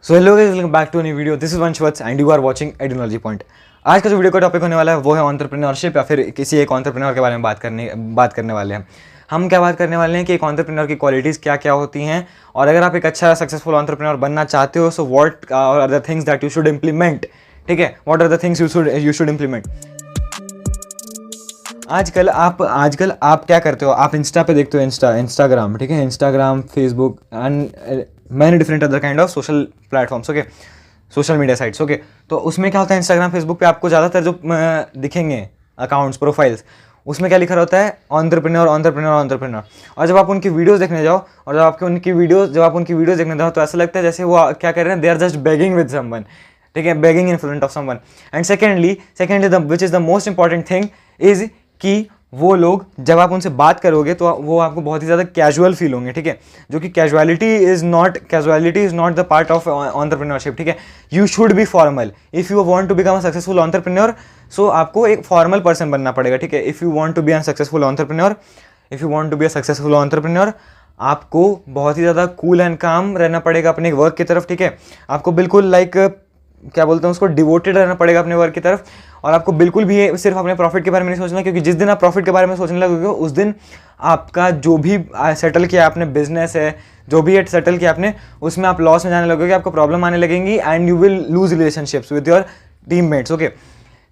So hello guys, welcome back to new video. This is Vansh Vats and you are watching ideology point. आज का जो video का topic होने वाला है वो है एंटरप्रेन्योरशिप या फिर किसी एक एंटरप्रेन्योर के बारे में बात करने वाले हैं। हम क्या बात करने वाले हैं कि एक एंटरप्रेन्योर की क्वालिटीज़ क्या क्या होती हैं, और अगर आप एक अच्छा सक्सेसफुल एंटरप्रेन्योर बनना चाहते हो so what are the things that you should implement. ठीक है, what are the things you should implement. आजकल आप क्या करते हो? आप इंस्टा पे देखते हो, इंस्टाग्राम, ठीक है, Instagram, Facebook and many different other kind of social platforms, okay, social media sites, okay. तो उसमें क्या होता है, इंस्टाग्राम, फेसबुक पे आपको ज़्यादातर जो दिखेंगे अकाउंट्स, प्रोफाइल्स, उसमें क्या लिखा रहता है? एंटरप्रेन्योर। और जब आप उनकी वीडियोस देखने जाओ और जब आप उनकी वीडियोस देखने जाओ तो ऐसा लगता है जैसे वो क्या कर रहे हैं, they are just begging with someone, ठीक है, begging in front of someone. And secondly which is the most important thing is कि वो लोग, जब आप उनसे बात करोगे तो वो आपको बहुत ही ज़्यादा कैजुअल फील होंगे, ठीक है, जो कि casualty is not the part of entrepreneurship, ठीक है। You should be formal if you want to become a successful entrepreneur. So आपको एक फॉर्मल पर्सन बनना पड़ेगा, ठीक है। If you want to be a successful entrepreneur, आपको बहुत ही ज़्यादा कूल एंड काम रहना पड़ेगा अपने वर्क की तरफ, ठीक है। आपको बिल्कुल क्या बोलते हैं उसको, डिवोटेड रहना पड़ेगा अपने वर्क की तरफ। और आपको बिल्कुल भी सिर्फ अपने प्रॉफिट के बारे में नहीं सोचना, क्योंकि जिस दिन आप प्रॉफिट के बारे में सोचने लगोगे उस दिन आपका जो भी सेटल किया आपने बिजनेस है, जो भी सेटल किया आपने, उसमें आप लॉस में जाने लगोगे, आपको प्रॉब्लम आने लगेंगी and you will lose relationships with your teammates, okay.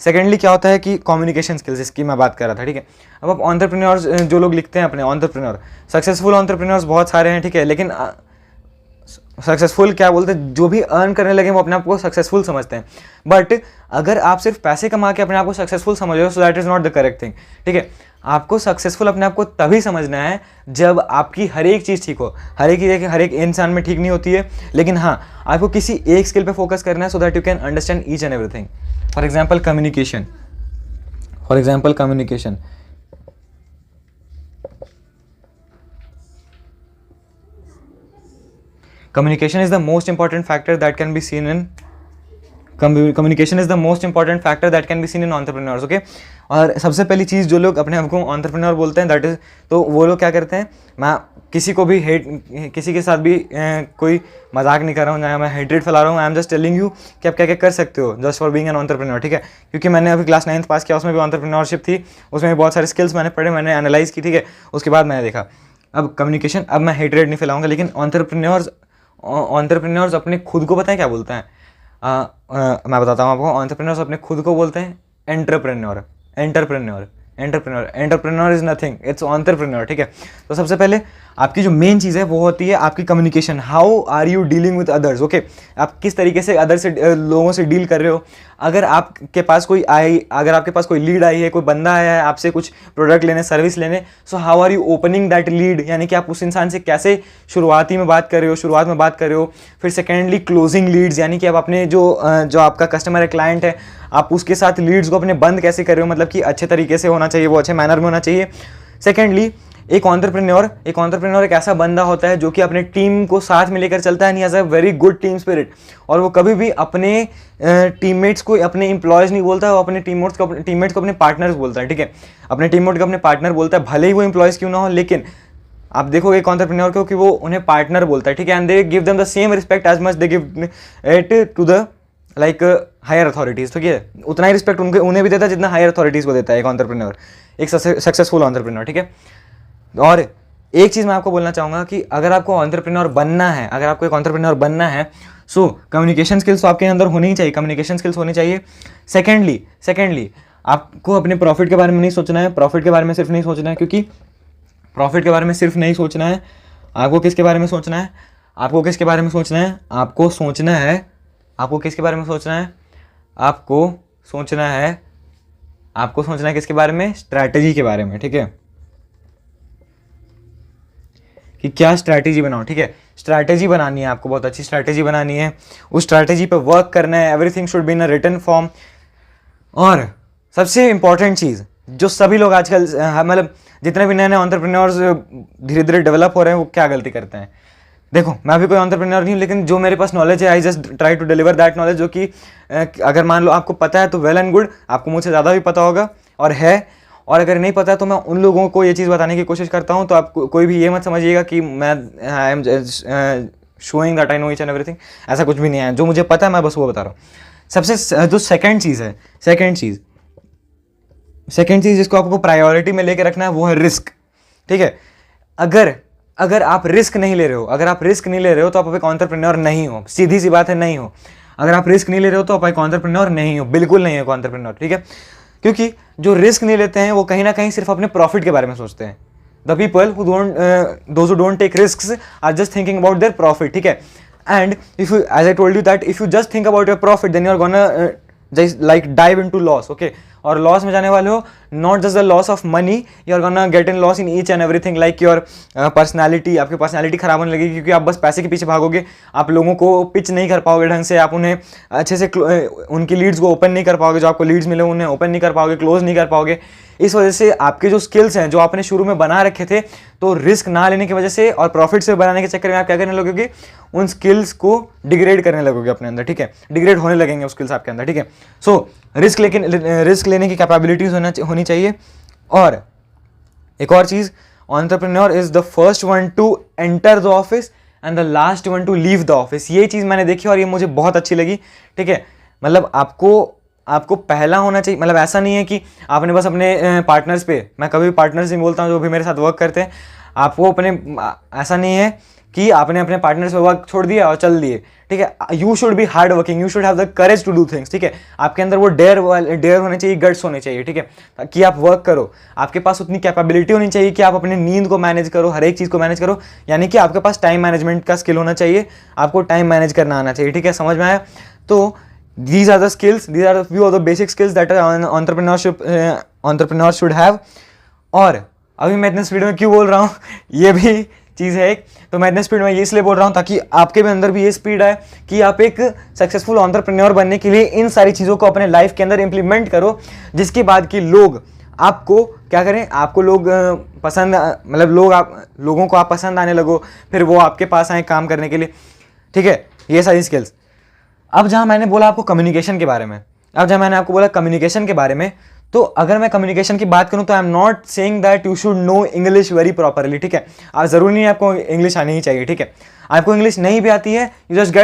Secondly क्या होता है कि कम्युनिकेशन स्किल्स, इसकी मैं बात कर रहा था, ठीक है। अब आप एंटरप्रेन्योर्स जो लोग लिखते हैं अपने एंटरप्रेन्योर, सक्सेसफुल एंटरप्रेन्योर्स बहुत सारे हैं, ठीक है, लेकिन सक्सेसफुल क्या बोलते हैं, जो भी अर्न करने लगे वो अपने आप को सक्सेसफुल समझते हैं। बट अगर आप सिर्फ पैसे कमा के अपने आप को सक्सेसफुल समझ रहे हो, so that is not the correct thing, ठीक है। आपको सक्सेसफुल अपने आप को तभी समझना है जब आपकी हर एक चीज़ ठीक हो। हर एक चीज़ हर एक इंसान में ठीक नहीं होती है, लेकिन हाँ, आपको किसी एक स्किल पे फोकस करना है so that you can understand each and everything. For example communication. Communication is the most important factor that can be seen in entrepreneurs, okay। और सबसे पहली चीज़ जो लोग अपने आप को एंटरप्रेन्योर बोलते हैं, दैट इज, तो वो लोग क्या करते हैं, मैं किसी को भी किसी के साथ भी कोई मजाक नहीं कर रहा हूँ, मैं हेट्रेड फैला रहा हूँ। I am just telling you कि आप क्या क्या कर सकते हो just for being an entrepreneur, ठीक है। क्योंकि मैंने अभी क्लास 9th पास किया, उसमें भी एंटरप्रेन्योरशिप थी, उसमें भी बहुत सारे स्किल्स मैंने पढ़े, मैंने एनालाइज की, ठीक है। उसके बाद मैंने देखा अब कम्युनिकेशन, अब मैं हेट्रेड नहीं फैलाऊंगा, लेकिन एंटरप्रेन्योर्स अपने खुद को पता है क्या बोलते हैं? मैं बताता हूँ आपको। एंटरप्रेन्योर्स अपने खुद को बोलते हैं entrepreneur is nothing, it's entrepreneur, ठीक है। तो सबसे पहले आपकी जो मेन चीज़ है वो होती है आपकी communication. How are you dealing with others, okay. आप किस तरीके से लोगों से डील कर रहे हो। अगर आपके पास कोई लीड आई है, कोई बंदा आया है आपसे कुछ प्रोडक्ट लेने, सर्विस लेने, so how are you opening that lead, यानी कि आप उस इंसान से कैसे शुरुआत में बात कर रहे हो। फिर सेकेंडली क्लोजिंग लीड्स, यानी कि आप अपने जो आपका कस्टमर है, क्लाइंट है, आप उसके साथ लीड्स को अपने बंद कैसे कर रहे हो, मतलब कि अच्छे तरीके से होना चाहिए, वो अच्छे मैनर में होना चाहिए। सेकेंडली एक एंटरप्रेन्योर एक ऐसा बंदा होता है जो कि अपने टीम को साथ में लेकर चलता है, he has a very good team spirit. और वो कभी भी अपने टीममेट्स को अपने एम्प्लॉयज़ नहीं बोलता, वो अपने टीममेट्स को अपने पार्टनर्स बोलता है, ठीक है। अपने टीममेट को अपने पार्टनर बोलता है, भले ही वो एम्प्लॉयज़ क्यों ना हो, लेकिन आप देखोगे एक एंटरप्रेन्योर को कि वो उन्हें पार्टनर बोलता है, ठीक है। And they give them the same respect as much they give it to the higher authorities, ठीक है। उतना ही रिस्पेक्ट उन्हें भी देता है जितना हायर अथॉरिटीज़ को देता है एक एंटरप्रेन्योर, एक सक्सेसफुल एंटरप्रेन्योर, ठीक है। और एक चीज़ मैं आपको बोलना चाहूँगा कि अगर आपको एंटरप्रेन्योर बनना है, सो कम्युनिकेशन स्किल्स तो आपके अंदर होनी ही चाहिए, कम्युनिकेशन स्किल्स होनी चाहिए। सेकेंडली आपको अपने प्रॉफिट के बारे में नहीं सोचना है, प्रॉफिट के बारे में सिर्फ नहीं सोचना है, क्योंकि प्रॉफिट के बारे में सिर्फ नहीं सोचना है। आपको किसके बारे में सोचना है? आपको किसके बारे में सोचना है? आपको सोचना है किसके बारे में? स्ट्रैटेजी के बारे में, ठीक है, कि क्या स्ट्रैटेजी बनाओ, ठीक है। स्ट्रैटेजी बनानी है आपको, बहुत अच्छी स्ट्रैटेजी बनानी है, उस स्ट्रैटेजी पे वर्क करना है। Everything should be in a written form. और सबसे इंपॉर्टेंट चीज़ जो सभी लोग आजकल, मतलब जितने भी नए नए एंटरप्रेन्योर्स धीरे धीरे डेवलप हो रहे हैं, वो क्या गलती करते हैं? देखो, मैं भी कोई एंटरप्रेन्योर नहीं हूँ, लेकिन जो मेरे पास नॉलेज है, I just try to deliver that knowledge, जो कि अगर मान लो आपको पता है तो वेल एंड गुड, आपको मुझसे ज़्यादा भी पता होगा और है। और अगर नहीं पता तो मैं उन लोगों को ये चीज़ बताने की कोशिश करता हूँ। तो आप कोई भी ये मत समझिएगा कि मैं I am showing that I know each and everything, ऐसा कुछ भी नहीं है। जो मुझे पता है मैं बस वो बता रहा हूँ। सबसे जो सेकंड चीज़ है, सेकंड चीज़ जिसको आपको प्रायोरिटी में लेके रखना है वो है रिस्क, ठीक है। अगर आप रिस्क नहीं ले रहे हो, तो आप एक एंटरप्रेन्योर नहीं हो, सीधी सी बात है, नहीं हो। अगर आप रिस्क नहीं ले रहे हो तो आप एक एंटरप्रेन्योर नहीं हो, बिल्कुल नहीं हो एंटरप्रेन्योर, ठीक है। क्योंकि जो रिस्क नहीं लेते हैं वो कहीं ना कहीं सिर्फ अपने प्रॉफिट के बारे में सोचते हैं। The people those who don't take risks are just thinking about their profit, ठीक है। And if you, as I told you that if you just think about your profit then you are gonna like dive into loss, okay। और loss में जाने वाले हो, not just the loss of money, you are gonna get in loss in each and everything, like your personality. आपकी personality खराब होने लगेगी क्योंकि आप बस पैसे के पीछे भागोगे, आप लोगों को पिच नहीं कर पाओगे ढंग से, आप उन्हें अच्छे से उनकी लीड्स को ओपन नहीं कर पाओगे, जो आपको लीड्स मिले उन्हें ओपन नहीं कर पाओगे, क्लोज नहीं कर पाओगे। इस वजह से आपके जो स्किल्स हैं जो आपने शुरू में बना रखे थे, तो रिस्क ना लेने की वजह से और प्रॉफिट से बनाने के चक्कर में आप क्या करने लगोगे, उन स्किल्स को डिग्रेड करने लगोगे अपने अंदर, ठीक है। डिग्रेड होने लगेंगे वो स्किल्स आपके अंदर, ठीक है। सो रिस्क लेने की कैपेबिलिटीज होनी चाहिए। और एक और चीज, entrepreneur is the first one two enter the office and the last one two leave the office. ये चीज मैंने देखी और ये मुझे बहुत अच्छी लगी, ठीक है। मतलब आपको पहला होना चाहिए। मतलब ऐसा नहीं है कि आपने बस अपने पार्टनर्स पे, मैं कभी भी पार्टनर्स नहीं बोलता हूँ जो भी मेरे साथ वर्क करते हैं, आपको अपने, ऐसा नहीं है कि आपने अपने पार्टनर्स पे वर्क छोड़ दिया और चल दिए, ठीक है। You should be hard working, you should have the courage to do things, ठीक है। आपके अंदर वो डेयर होने चाहिए, गट्स होने चाहिए, ठीक है, ताकि आप वर्क करो। आपके पास उतनी कैपेबिलिटी होनी चाहिए कि आप अपनी नींद को मैनेज करो, हर एक चीज़ को मैनेज करो, यानी कि आपके पास टाइम मैनेजमेंट का स्किल होना चाहिए, आपको टाइम मैनेज करना आना चाहिए, ठीक है। समझ में आया? तो these are the skills, these are the few of the basic skills that an entrepreneur should have। और अभी मैं इतने स्पीड में क्यों बोल रहा हूँ, ये भी चीज़ है एक। तो मैं इतने स्पीड में ये इसलिए बोल रहा हूँ ताकि आपके भी अंदर भी ये स्पीड आए कि आप एक सक्सेसफुल एंटरप्रेन्योर बनने के लिए इन सारी चीज़ों को अपने लाइफ के अंदर इंप्लीमेंट करो, जिसके बाद कि लोग आपको क्या करें, आपको लोग पसंद, मतलब लोगों को आप पसंद आने लगो, फिर वो आपके पास आए काम करने के लिए, ठीक है। ये सारी स्किल्स। अब जहाँ मैंने बोला आपको कम्युनिकेशन के बारे में, तो अगर मैं कम्युनिकेशन की बात करूँ तो I am not saying that you should know English very properly, ठीक है। आप ज़रूरी नहीं आपको इंग्लिश आनी ही चाहिए, ठीक है। आपको इंग्लिश नहीं भी आती है, you just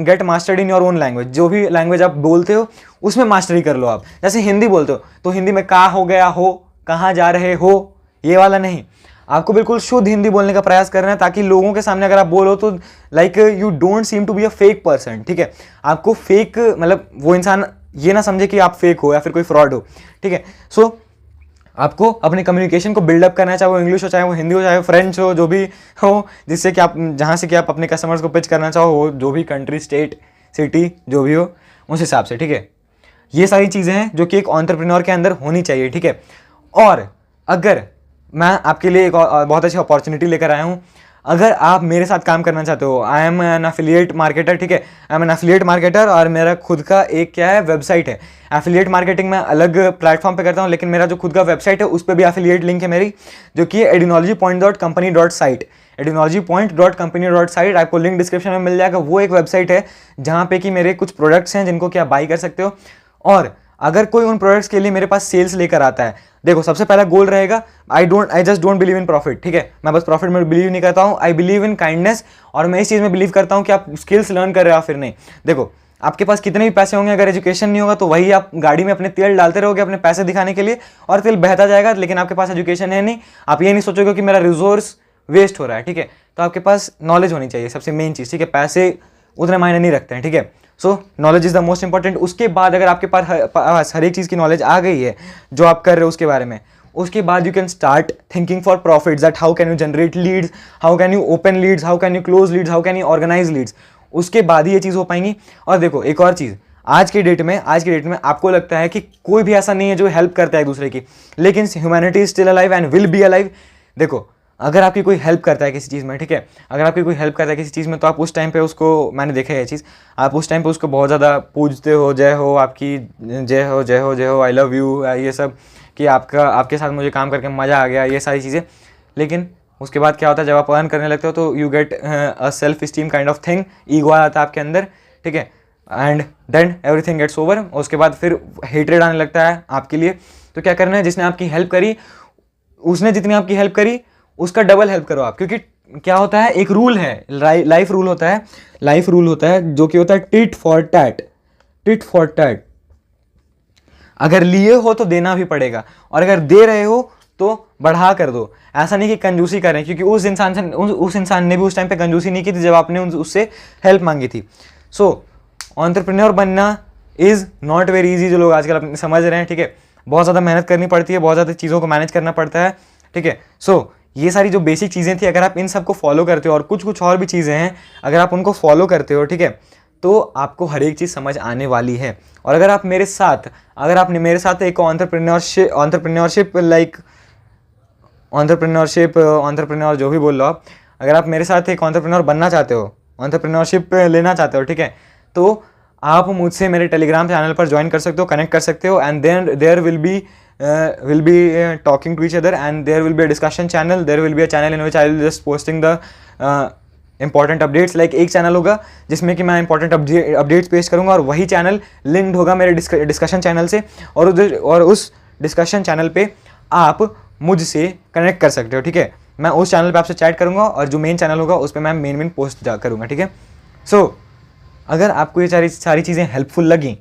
get mastered in your own language. जो भी लैंग्वेज आप बोलते हो उसमें मास्टरी कर लो आप। जैसे हिंदी बोलते हो तो हिंदी में का हो गया, हो, कहाँ जा रहे हो, ये वाला नहीं। आपको बिल्कुल शुद्ध हिंदी बोलने का प्रयास करना है, ताकि लोगों के सामने अगर आप बोलो तो like you don't seem to be a fake person, ठीक है। आपको फेक, मतलब वो इंसान ये ना समझे कि आप फेक हो या फिर कोई फ्रॉड हो, ठीक है। सो आपको अपने कम्युनिकेशन को बिल्डअप करना है, चाहे वो इंग्लिश हो, चाहे वो हिंदी हो, चाहे वो फ्रेंच हो, जो भी हो, जिससे कि आप जहाँ से कि आप अपने कस्टमर्स को पिच करना चाहो, वो जो भी कंट्री, स्टेट, सिटी जो भी हो उस हिसाब से, ठीक है। ये सारी चीज़ें हैं जो कि एक एंटरप्रेन्योर के अंदर होनी चाहिए, ठीक है। और अगर मैं आपके लिए एक बहुत अच्छी अपॉर्चुनिटी लेकर आया हूँ, अगर आप मेरे साथ काम करना चाहते हो, I am N affiliate marketer, ठीक है। I am N affiliate marketer और मेरा खुद का एक क्या है, वेबसाइट है। एफिलिएट मार्केटिंग मैं अलग प्लेटफॉर्म पे करता हूँ, लेकिन मेरा जो खुद का वेबसाइट है उस पर भी एफिलिएट लिंक है मेरी, जो कि etymologypoint.company.site, etymologypoint.company.site। आपको लिंक डिस्क्रिप्शन में मिल जाएगा। वो एक वेबसाइट है जहाँ पे कि मेरे कुछ प्रोडक्ट्स हैं जिनको कि आप बाई कर सकते हो। और अगर कोई उन प्रोडक्ट्स के लिए मेरे पास सेल्स लेकर आता है, देखो सबसे पहला गोल रहेगा, I just don't believe in profit, ठीक है। मैं बस प्रॉफिट में बिलीव नहीं करता हूँ, आई बिलीव इन काइंडनेस। और मैं इस चीज़ में बिलीव करता हूँ कि आप स्किल्स लर्न कर रहे हो फिर नहीं। देखो आपके पास कितने भी पैसे होंगे, अगर एजुकेशन नहीं होगा तो वही आप गाड़ी में अपने तेल डालते रहोगे अपने पैसे दिखाने के लिए, और तेल बहता जाएगा, लेकिन आपके पास एजुकेशन है नहीं। आप ये नहीं सोचोगे कि मेरा रिसोर्स वेस्ट हो रहा है, ठीक है। तो आपके पास नॉलेज होनी चाहिए, सबसे मेन चीज़, ठीक है। पैसे उतने मायने नहीं रखते हैं, ठीक है। सो knowledge is the most important. उसके बाद अगर आपके पास हर एक चीज़ की नॉलेज आ गई है जो आप कर रहे हो उसके बारे में, उसके बाद you can start thinking for profits, that how can you generate leads, how can you open leads, how can you close leads, how can you organise leads. उसके बाद ही ये चीज़ हो पाएंगी। और देखो एक और चीज़, आज की डेट में आपको लगता है कि कोई भी ऐसा नहीं है जो हेल्प करता है एक दूसरे की, लेकिन humanity is still alive and will be alive. देखो अगर आपकी कोई हेल्प करता है किसी चीज़ में, ठीक है, अगर आपकी कोई हेल्प करता है किसी चीज़ में, तो आप उस टाइम पे उसको, मैंने देखा है ये चीज़, आप उस टाइम पे उसको बहुत ज़्यादा पूजते हो, जय हो आपकी, जय हो जय हो जय हो, आई लव यू, ये सब, कि आपके साथ मुझे काम करके मज़ा आ गया, ये सारी चीज़ें। लेकिन उसके बाद क्या होता है, जब आप अर्न करने लगते हो तो you get a self esteem kind of thing, ego आ जाता है आपके अंदर, ठीक है। And then everything gets over. उसके बाद फिर हेटरेड आने लगता है आपके लिए। तो क्या करना है, जिसने आपकी हेल्प करी, उसने जितनी आपकी हेल्प करी उसका डबल हेल्प करो आप, क्योंकि क्या होता है, एक रूल है, लाइफ रूल होता है, लाइफ रूल होता है जो कि होता है tit for tat, tit for tat. अगर लिए हो तो देना भी पड़ेगा, और अगर दे रहे हो तो बढ़ा कर दो। ऐसा नहीं कि कंजूसी करें, क्योंकि उस इंसान ने भी उस टाइम पे कंजूसी नहीं की थी जब आपने उससे हेल्प मांगी थी। सो एंटरप्रेन्योर बनना इज़ नॉट वेरी इजी, जो लोग आजकल अपने समझ रहे हैं, ठीक है। बहुत ज़्यादा मेहनत करनी पड़ती है, बहुत ज़्यादा चीज़ों को मैनेज करना पड़ता है, ठीक है। सो ये सारी जो बेसिक चीज़ें थी, अगर आप इन सबको फॉलो करते हो, और कुछ और भी चीज़ें हैं, अगर आप उनको फॉलो करते हो, ठीक है, तो आपको हर एक चीज़ समझ आने वाली है। और अगर आपने मेरे साथ एक एंटरप्रेन्योर जो भी बोल लो आप, अगर आप मेरे साथ एक एंटरप्रेन्योर बनना चाहते हो, एंटरप्रेन्योरशिप लेना चाहते हो, ठीक है, तो आप मुझसे मेरे टेलीग्राम चैनल पर ज्वाइन कर सकते हो, कनेक्ट कर सकते हो, and then there will be talking to each other, and there will be a discussion channel, there will be a channel in which I will just posting the important updates. Like एक channel होगा जिसमें कि मैं important updates पेश करूंगा, और वही channel linked होगा मेरे डिस्कशन चैनल से, और उस डिस्कशन चैनल पे आप मुझसे कनेक्ट कर सकते हो, ठीक है। मैं उस चैनल पे आपसे चैट करूंगा, और जो मेन चैनल होगा उस पर मैं मेन पोस्ट करूंगा, ठीक है। सो अगर आपको ये सारी चीज़ें हेल्पफुल लगी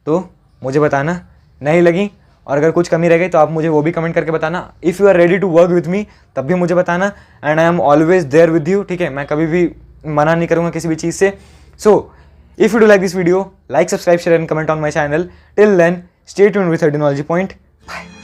तो मुझे बताना, नहीं लगी और अगर कुछ कमी रह गई तो आप मुझे वो भी कमेंट करके बताना। If you are ready to work with me तब भी मुझे बताना, and I am always there with you, ठीक है। मैं कभी भी मना नहीं करूँगा किसी भी चीज़ से। So if you do like this video, like, subscribe, share and comment on my channel. Till then stay tuned with Technology Point. Bye.